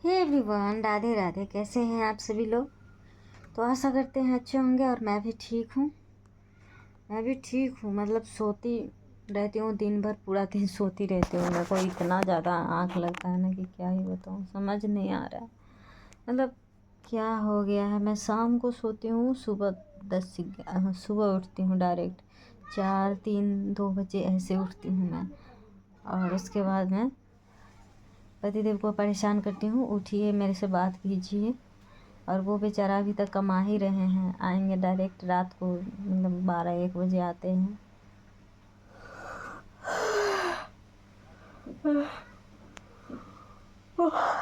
Hey everyone, Radhe Radhe. कैसे हैं आप सभी लोग? तो आशा करते हैं अच्छे होंगे। और मैं भी ठीक हूँ। मतलब सोती रहती हूँ दिन भर, पूरा दिन सोती रहती हूँ। मेरे को इतना ज़्यादा आँख लगता है ना कि क्या ही बताऊँ, समझ नहीं आ रहा है। मतलब क्या हो गया है। मैं शाम को सोती हूँ, सुबह उठती हूँ डायरेक्ट 4, 3, 2 बजे ऐसे उठती हूँ मैं। और उसके बाद मैं पतिदेव को परेशान करती हूँ, उठिए मेरे से बात कीजिए। और वो बेचारा अभी तक कमा ही रहे हैं, आएंगे डायरेक्ट रात को, मतलब 12, 1 बजे आते हैं।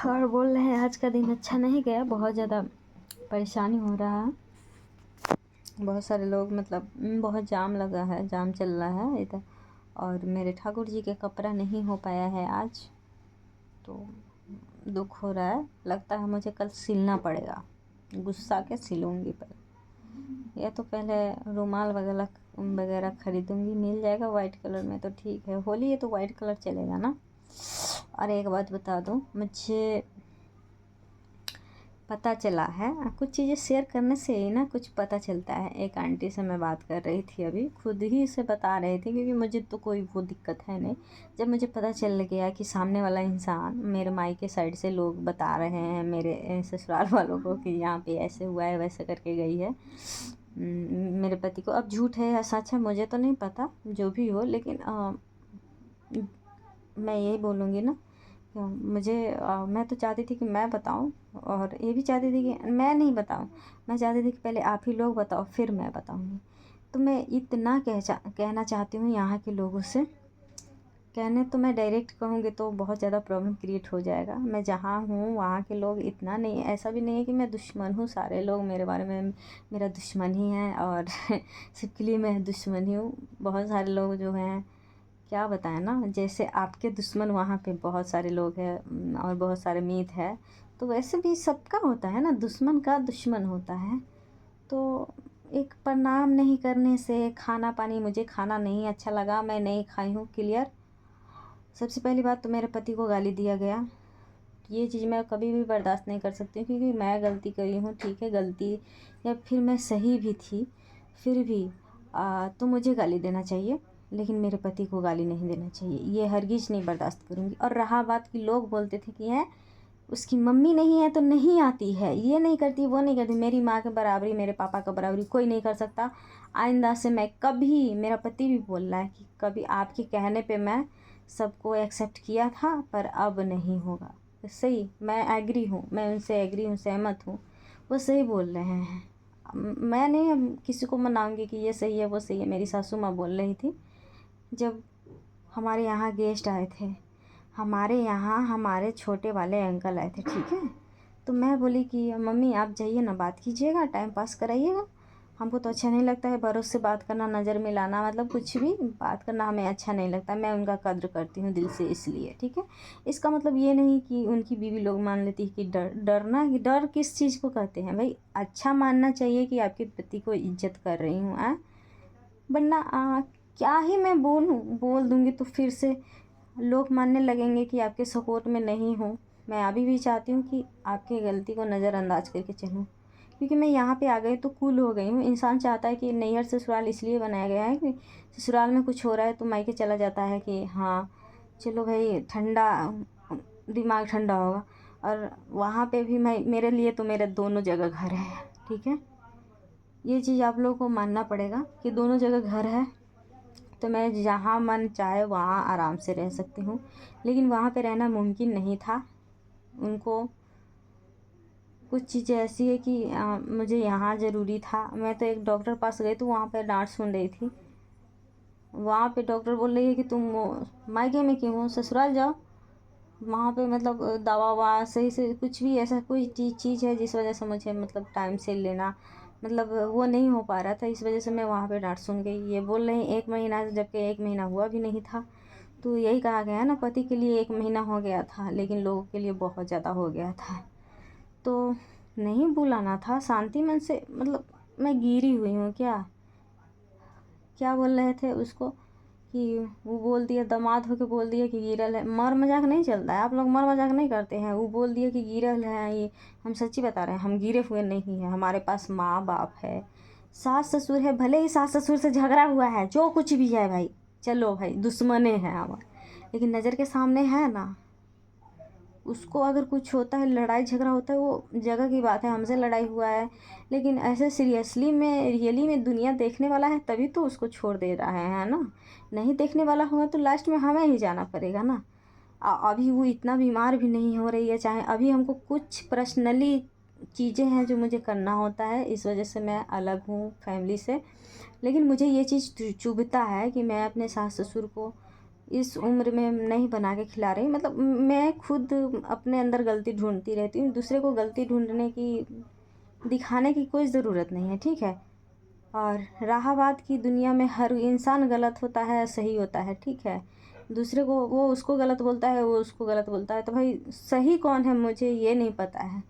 और बोल रहे हैं आज का दिन अच्छा नहीं गया, बहुत ज़्यादा परेशानी हो रहा है। बहुत सारे लोग, मतलब बहुत जाम लगा है, जाम चल रहा है इधर। और मेरे ठाकुर जी के कपड़ा नहीं हो पाया है आज, तो दुख हो रहा है। लगता है मुझे कल सिलना पड़ेगा, गुस्सा के सिलूँगी। या तो पहले रुमाल वगैरह वगैरह ख़रीदूँगी, मिल जाएगा वाइट कलर में तो ठीक है। होली है तो वाइट कलर चलेगा ना। और एक बात बता दूँ, मुझे पता चला है, कुछ चीज़ें शेयर करने से ही ना कुछ पता चलता है। एक आंटी से मैं बात कर रही थी अभी, खुद ही से बता रही थी, क्योंकि मुझे तो कोई वो दिक्कत है नहीं। जब मुझे पता चल गया कि सामने वाला इंसान, मेरे मायके साइड से लोग बता रहे हैं मेरे ससुराल वालों को कि यहाँ पे ऐसे हुआ है, वैसे करके गई है मेरे पति को। अब झूठ है या सच है मुझे तो नहीं पता, जो भी हो, लेकिन मैं यही बोलूँगी ना, मुझे मैं तो चाहती थी कि मैं बताऊं, और ये भी चाहती थी कि मैं नहीं बताऊं। मैं चाहती थी कि पहले आप ही लोग बताओ, फिर मैं बताऊंगी। तो मैं इतना कहना चाहती हूँ यहाँ के लोगों से। कहने तो मैं डायरेक्ट कहूँगी तो बहुत ज़्यादा प्रॉब्लम क्रिएट हो जाएगा। मैं जहाँ हूँ वहाँ के लोग इतना नहीं, ऐसा भी नहीं है कि मैं दुश्मन हूँ। सारे लोग मेरे बारे में मेरा दुश्मन ही है, और सबके लिए मैं दुश्मन ही हूँ। बहुत सारे लोग जो हैं, क्या बताएं ना, जैसे आपके दुश्मन वहाँ पे बहुत सारे लोग हैं और बहुत सारे मीत है, तो वैसे भी सबका होता है ना, दुश्मन का दुश्मन होता है। तो एक प्रणाम नहीं करने से, खाना पानी मुझे खाना नहीं अच्छा लगा, मैं नहीं खाई हूँ, क्लियर। सबसे पहली बात तो मेरे पति को गाली दिया गया, ये चीज़ मैं कभी भी बर्दाश्त नहीं कर सकती, क्योंकि मैं गलती करी हूँ, ठीक है, गलती या फिर मैं सही भी थी, फिर भी तो मुझे गाली देना चाहिए, लेकिन मेरे पति को गाली नहीं देना चाहिए। ये हरगिज़ नहीं बर्दाश्त करूँगी। और रहा बात कि लोग बोलते थे कि है उसकी मम्मी नहीं है तो नहीं आती है, ये नहीं करती, वो नहीं करती। मेरी माँ के बराबरी, मेरे पापा का बराबरी कोई नहीं कर सकता। आइंदा से मैं कभी, मेरा पति भी बोल रहा है कि कभी आपके कहने पे मैं सबको एक्सेप्ट किया था, पर अब नहीं होगा। सही, मैं एग्री हूँ, मैं उनसे एग्री हूँ, सहमत हूँ, वो सही बोल रहे हैं। मैं नहीं किसी को मनाऊंगी कि ये सही है वो सही है। मेरी सासू माँ बोल रही थी, जब हमारे यहाँ गेस्ट आए थे, हमारे यहाँ हमारे छोटे वाले अंकल आए थे, ठीक है, तो मैं बोली कि मम्मी आप जाइए ना, बात कीजिएगा, टाइम पास कराइएगा। हमको तो अच्छा नहीं लगता है बड़ों से बात करना, नज़र मिलाना, मतलब कुछ भी बात करना हमें अच्छा नहीं लगता। मैं उनका कद्र करती हूँ दिल से, इसलिए, ठीक है। इसका मतलब ये नहीं कि उनकी बीवी लोग मान लेती है कि डरना, कि डर किस चीज़ को कहते हैं भाई। अच्छा मानना चाहिए कि आपके पति को इज्जत कर रही हूँ, वरना क्या ही मैं बोल दूँगी तो फिर से लोग मानने लगेंगे कि आपके सपोर्ट में नहीं हूँ। मैं अभी भी चाहती हूँ कि आपकी गलती को नज़रअंदाज करके चलूँ, क्योंकि मैं यहाँ पे आ गई तो कूल हो गई हूँ। इंसान चाहता है कि नैहर ससुराल इसलिए बनाया गया है कि ससुराल में कुछ हो रहा है तो मायके चला जाता है कि हाँ चलो भाई, ठंडा दिमाग ठंडा होगा। और वहाँ पे भी मैं, मेरे लिए तो मेरे दोनों जगह घर है, ठीक है। ये चीज़ आप लोगों को मानना पड़ेगा कि दोनों जगह घर है, तो मैं जहाँ मन चाहे वहाँ आराम से रह सकती हूँ। लेकिन वहाँ पे रहना मुमकिन नहीं था। उनको कुछ चीज़ें ऐसी है कि मुझे यहाँ ज़रूरी था। मैं तो एक डॉक्टर पास गई तो वहाँ पे डांट सुन रही थी। वहाँ पे डॉक्टर बोल रही है कि तुम मायके में क्यों हो, ससुराल जाओ। वहाँ पे मतलब दवा ववा सही से, कुछ भी ऐसा कोई चीज़ है जिस वजह से मुझे, मतलब टाइम से लेना, मतलब वो नहीं हो पा रहा था, इस वजह से मैं वहाँ पे डांट सुन गई। ये बोल रहे हैं 1 महीना, जबकि 1 महीना हुआ भी नहीं था। तो यही कहा गया है ना, पति के लिए 1 महीना हो गया था, लेकिन लोगों के लिए बहुत ज़्यादा हो गया था। तो नहीं बुलाना था शांति मन से, मतलब मैं गिरी हुई हूँ क्या, क्या बोल रहे थे उसको कि वो बोल दिया, दामाद होके बोल दिया कि गिरल है। मर मजाक नहीं चलता है, आप लोग मर मजाक नहीं करते हैं। वो बोल दिया कि गिरल है, ये हम सच्ची बता रहे हैं, हम गिरे हुए नहीं हैं। हमारे पास माँ बाप है, सास ससुर है। भले ही सास ससुर से झगड़ा हुआ है, जो कुछ भी है भाई, चलो भाई दुश्मने हैं हमारे, लेकिन नज़र के सामने है ना। उसको अगर कुछ होता है, लड़ाई झगड़ा होता है, वो जगह की बात है, हमसे लड़ाई हुआ है, लेकिन ऐसे सीरियसली में रियली में दुनिया देखने वाला है तभी तो उसको छोड़ दे रहा है ना। नहीं देखने वाला होगा तो लास्ट में हमें ही जाना पड़ेगा ना। अभी वो इतना बीमार भी नहीं हो रही है, चाहे अभी हमको कुछ पर्सनली चीज़ें हैं जो मुझे करना होता है, इस वजह से मैं अलग हूँ फैमिली से। लेकिन मुझे ये चीज़ चुभता है कि मैं अपने सास ससुर को इस उम्र में नहीं बना के खिला रही। मतलब मैं खुद अपने अंदर गलती ढूंढती रहती हूँ, दूसरे को गलती ढूंढने की, दिखाने की कोई ज़रूरत नहीं है, ठीक है। और रहा बात की दुनिया में हर इंसान गलत होता है, सही होता है, ठीक है। दूसरे को, वो उसको गलत बोलता है, वो उसको गलत बोलता है, तो भाई सही कौन है मुझे ये नहीं पता है।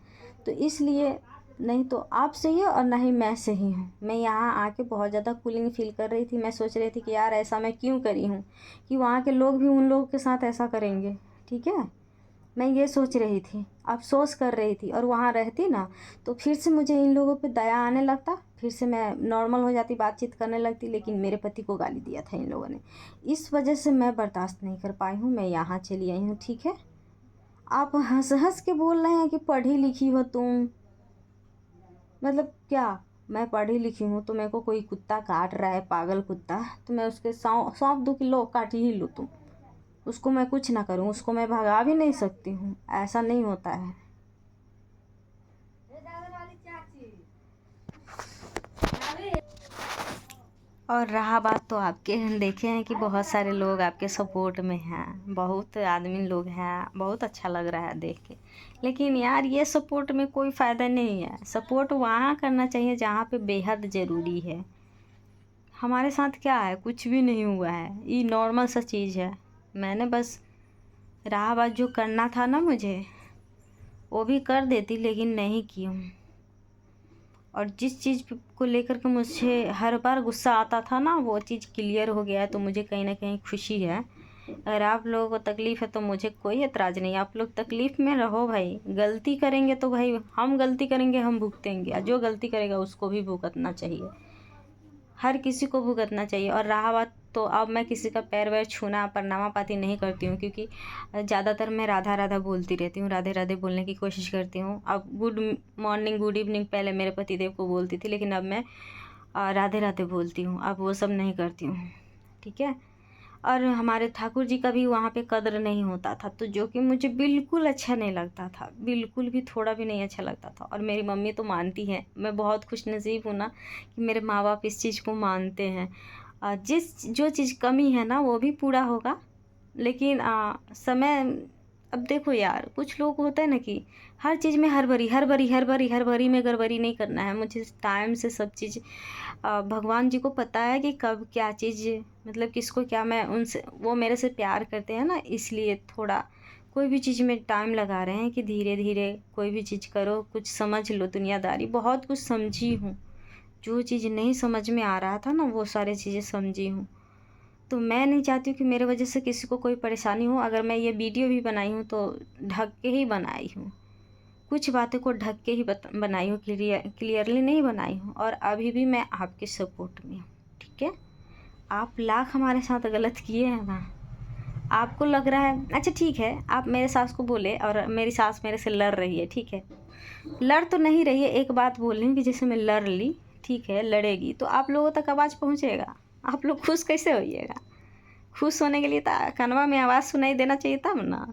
तो इसलिए नहीं तो आप सही है और ना ही मैं सही हूँ। मैं यहाँ आके बहुत ज़्यादा कूलिंग फील कर रही थी। मैं सोच रही थी कि यार ऐसा मैं क्यों करी हूँ कि वहाँ के लोग भी उन लोगों के साथ ऐसा करेंगे, ठीक है। मैं ये सोच रही थी, अफसोस कर रही थी, और वहाँ रहती ना तो फिर से मुझे इन लोगों पे दया आने लगता, फिर से मैं नॉर्मल हो जाती, बातचीत करने लगती। लेकिन मेरे पति को गाली दिया था इन लोगों ने, इस वजह से मैं बर्दाश्त नहीं कर पाई हूँ, मैं यहाँ चली आई हूँ, ठीक है। आप हंस हंस के बोल रहे हैं कि पढ़ी लिखी हो तुम, मतलब क्या। मैं पढ़ी लिखी हूँ तो मेरे को कोई कुत्ता काट रहा है, पागल कुत्ता, तो मैं उसके सौंप दूँ कि लो काट ही लो तुम। उसको मैं कुछ ना करूँ, उसको मैं भगा भी नहीं सकती हूँ, ऐसा नहीं होता है। और रहा बात तो आपके, देखे हैं कि बहुत सारे लोग आपके सपोर्ट में हैं, बहुत आदमी लोग हैं, बहुत अच्छा लग रहा है देख के। लेकिन यार ये सपोर्ट में कोई फ़ायदा नहीं है। सपोर्ट वहाँ करना चाहिए जहाँ पे बेहद ज़रूरी है। हमारे साथ क्या है, कुछ भी नहीं हुआ है, ये नॉर्मल सा चीज़ है। मैंने बस रहा बात जो करना था ना मुझे, वो भी कर देती, लेकिन नहीं की हूँ। और जिस चीज़ को लेकर के मुझे हर बार गुस्सा आता था ना, वो चीज़ क्लियर हो गया है, तो मुझे कहीं ना कहीं खुशी है। अगर आप लोगों को तकलीफ़ है तो मुझे कोई एतराज़ नहीं, आप लोग तकलीफ़ में रहो भाई। गलती करेंगे तो भाई हम गलती करेंगे, हम भुगतेंगे, और जो गलती करेगा उसको भी भुगतना चाहिए, हर किसी को भुगतना चाहिए। और रहा बात तो अब मैं किसी का पैर वैर छूना, प्रणामा पाती नहीं करती हूँ, क्योंकि ज़्यादातर मैं राधा राधा बोलती रहती हूँ, राधे राधे बोलने की कोशिश करती हूँ। अब गुड मॉर्निंग गुड इवनिंग पहले मेरे पतिदेव को बोलती थी, लेकिन अब मैं राधे राधे बोलती हूँ, अब वो सब नहीं करती हूँ, ठीक है। और हमारे ठाकुर जी का भी वहाँ पे कद्र नहीं होता था, तो जो कि मुझे बिल्कुल अच्छा नहीं लगता था, बिल्कुल भी थोड़ा भी नहीं अच्छा लगता था। और मेरी मम्मी तो मानती है, मैं बहुत खुशनसीब हूँ ना कि मेरे माँ बाप इस चीज़ को मानते हैं। जिस जो चीज़ कमी है ना वो भी पूरा होगा, लेकिन समय। अब देखो यार, कुछ लोग होता है ना कि हर चीज़ में हड़बड़ी हड़बड़ी हड़बड़ी हड़बड़ी में गड़बड़ी नहीं करना है। मुझे टाइम से सब चीज़, भगवान जी को पता है कि कब क्या चीज़, मतलब किसको क्या, मैं उनसे, वो मेरे से प्यार करते हैं ना, इसलिए थोड़ा कोई भी चीज़ में टाइम लगा रहे हैं कि धीरे धीरे कोई भी चीज़ करो, कुछ समझ लो दुनियादारी। बहुत कुछ समझी हूँ, जो चीज़ नहीं समझ में आ रहा था ना वो सारी चीज़ें समझी हूँ। तो मैं नहीं चाहती हूँ कि मेरे वजह से किसी को कोई परेशानी हो। अगर मैं ये वीडियो भी बनाई हूँ तो ढक के ही बनाई हूँ, कुछ बातों को ढक के ही बनाई हूँ, क्लियरली नहीं बनाई हूँ। और अभी भी मैं आपके सपोर्ट में हूँ, ठीक है। आप लाख हमारे साथ गलत किए हैं ना, आपको लग रहा है अच्छा ठीक है, आप मेरे सास को बोले और मेरी सास मेरे से लड़ रही है, ठीक है। लड़ तो नहीं रही है, एक बात बोल रही हूँ कि जैसे मैं लड़ ली, ठीक है, लड़ेगी तो आप लोगों तक आवाज़ पहुँचेगा, आप लोग खुश कैसे होइएगा। खुश होने के लिए तो कानवा में आवाज़ सुनाई देना चाहिए तब ना,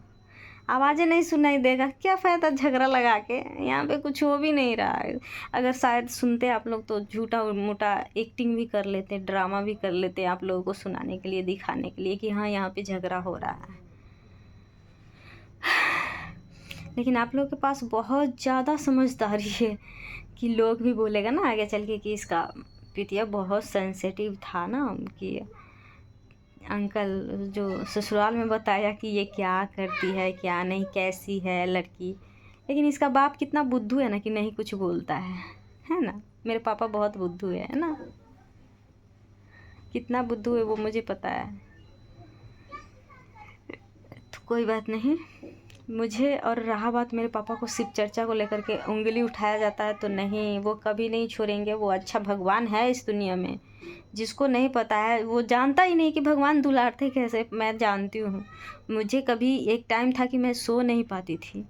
आवाज़ें नहीं सुनाई देगा, क्या फ़ायदा झगड़ा लगा के, यहाँ पे कुछ हो भी नहीं रहा है। अगर शायद सुनते आप लोग तो झूठा मोटा एक्टिंग भी कर लेते, ड्रामा भी कर लेते आप लोगों को सुनाने के लिए, दिखाने के लिए कि हाँ यहाँ पे झगड़ा हो रहा है। लेकिन आप लोगों के पास बहुत ज़्यादा समझदारी है कि लोग भी बोलेगा ना आगे चल के कि इसका पितिया बहुत सेंसिटिव था ना, कि अंकल जो ससुराल में बताया कि ये क्या करती है क्या नहीं, कैसी है लड़की। लेकिन इसका बाप कितना बुद्धू है ना कि नहीं कुछ बोलता है ना। मेरे पापा बहुत बुद्धू है ना, कितना बुद्धू है वो मुझे पता है। कोई बात नहीं। मुझे और रहा बात मेरे पापा को शिव चर्चा को लेकर के उंगली उठाया जाता है तो नहीं, वो कभी नहीं छोड़ेंगे। वो अच्छा भगवान है इस दुनिया में। जिसको नहीं पता है वो जानता ही नहीं कि भगवान दुलारते कैसे, मैं जानती हूँ। मुझे कभी एक टाइम था कि मैं सो नहीं पाती थी,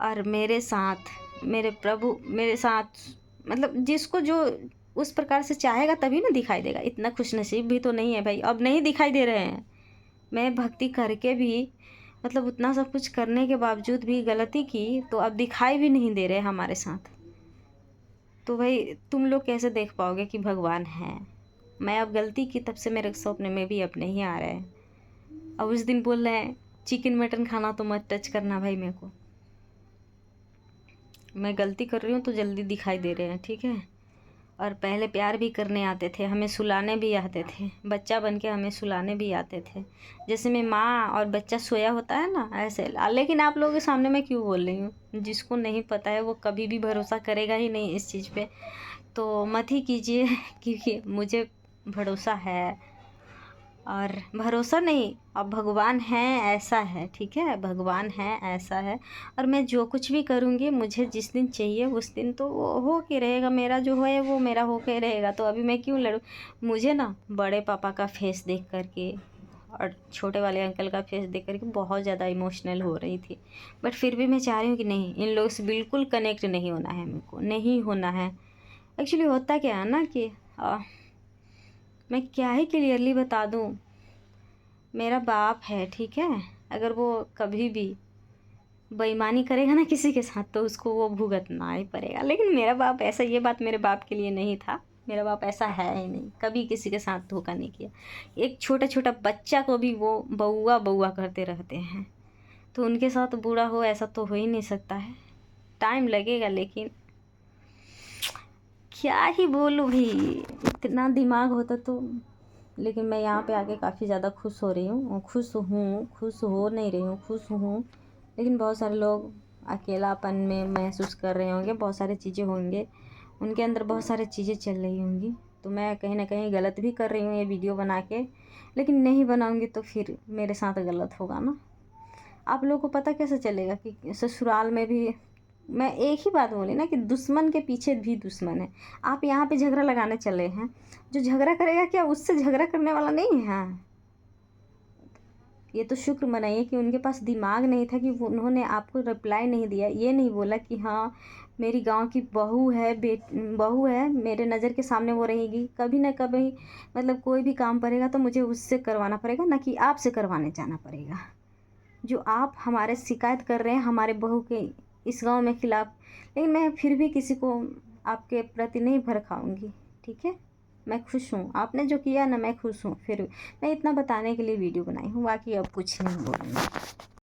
और मेरे साथ मेरे प्रभु मेरे साथ, मतलब जिसको जो उस प्रकार से चाहेगा तभी ना दिखाई देगा। इतना खुशनसीब भी तो नहीं है भाई, अब नहीं दिखाई दे रहे हैं। मैं भक्ति करके भी, मतलब उतना सब कुछ करने के बावजूद भी गलती की तो अब दिखाई भी नहीं दे रहे हमारे साथ। तो भाई तुम लोग कैसे देख पाओगे कि भगवान है। मैं अब गलती की, तब से मेरे सपने में भी अब नहीं आ रहा है। अब उस दिन बोल रहे हैं चिकन मटन खाना तो मत टच करना भाई। मेरे को, मैं गलती कर रही हूँ तो जल्दी दिखाई दे रहे हैं, ठीक है। और पहले प्यार भी करने आते थे, हमें सुलाने भी आते थे, बच्चा बन के हमें सुलाने भी आते थे। जैसे मैं माँ और बच्चा सोया होता है ना, ऐसे। लेकिन आप लोगों के सामने मैं क्यों बोल रही हूँ, जिसको नहीं पता है वो कभी भी भरोसा करेगा ही नहीं इस चीज़ पे, तो मत ही कीजिए। क्योंकि मुझे भरोसा है, और भरोसा नहीं, अब भगवान है ऐसा है, ठीक है। भगवान है ऐसा है, और मैं जो कुछ भी करूँगी मुझे जिस दिन चाहिए उस दिन तो वो हो के रहेगा। मेरा जो है वो मेरा हो के रहेगा, तो अभी मैं क्यों लड़ूँ। मुझे ना बड़े पापा का फेस देख करके और छोटे वाले अंकल का फेस देख करके बहुत ज़्यादा इमोशनल हो रही थी। बट फिर भी मैं चाह रही हूँ कि नहीं, इन लोगों से बिल्कुल कनेक्ट नहीं होना है, मेरे को नहीं होना है। एक्चुअली होता क्या है ना कि मैं क्या ही क्लियरली बता दूँ। मेरा बाप है, ठीक है। अगर वो कभी भी बेईमानी करेगा ना किसी के साथ तो उसको वो भुगतना ही पड़ेगा। लेकिन मेरा बाप ऐसा, ये बात मेरे बाप के लिए नहीं था। मेरा बाप ऐसा है ही नहीं, कभी किसी के साथ धोखा नहीं किया। एक छोटा छोटा बच्चा को भी वो बउआ बउआ करते रहते हैं, तो उनके साथ बुरा हो ऐसा तो हो ही नहीं सकता है। टाइम लगेगा, लेकिन क्या ही बोलूँ भाई, इतना दिमाग होता तो। लेकिन मैं यहाँ पे आके काफ़ी ज़्यादा खुश हो रही हूँ, खुश हो नहीं रही हूँ, खुश हूँ। लेकिन बहुत सारे लोग अकेलापन में महसूस कर रहे होंगे, बहुत सारी चीज़ें होंगे उनके अंदर, बहुत सारी चीज़ें चल रही होंगी। तो मैं कहीं ना कहीं गलत भी कर रही हूँ ये वीडियो बना के, लेकिन नहीं बनाऊँगी तो फिर मेरे साथ गलत होगा ना। आप लोगों को पता कैसे चलेगा कि ससुराल में भी, मैं एक ही बात बोली ना कि दुश्मन के पीछे भी दुश्मन है। आप यहाँ पे झगड़ा लगाने चले हैं, जो झगड़ा करेगा क्या उससे झगड़ा करने वाला नहीं है। ये तो शुक्र मनाइए कि उनके पास दिमाग नहीं था कि उन्होंने आपको रिप्लाई नहीं दिया, ये नहीं बोला कि हाँ मेरी गांव की बहू है, बहू है, मेरे नज़र के सामने वो रहेगी। कभी ना कभी मतलब कोई भी काम पड़ेगा तो मुझे उससे करवाना पड़ेगा, ना कि आपसे करवाने जाना पड़ेगा। जो आप हमारे शिकायत कर रहे हैं हमारे बहू के इस गांव में खिलाफ, लेकिन मैं फिर भी किसी को आपके प्रति नहीं भड़काऊंगी, ठीक है। मैं खुश हूँ, आपने जो किया ना मैं खुश हूँ। फिर मैं इतना बताने के लिए वीडियो बनाई हूँ, बाकी अब कुछ नहीं बोलूँगी।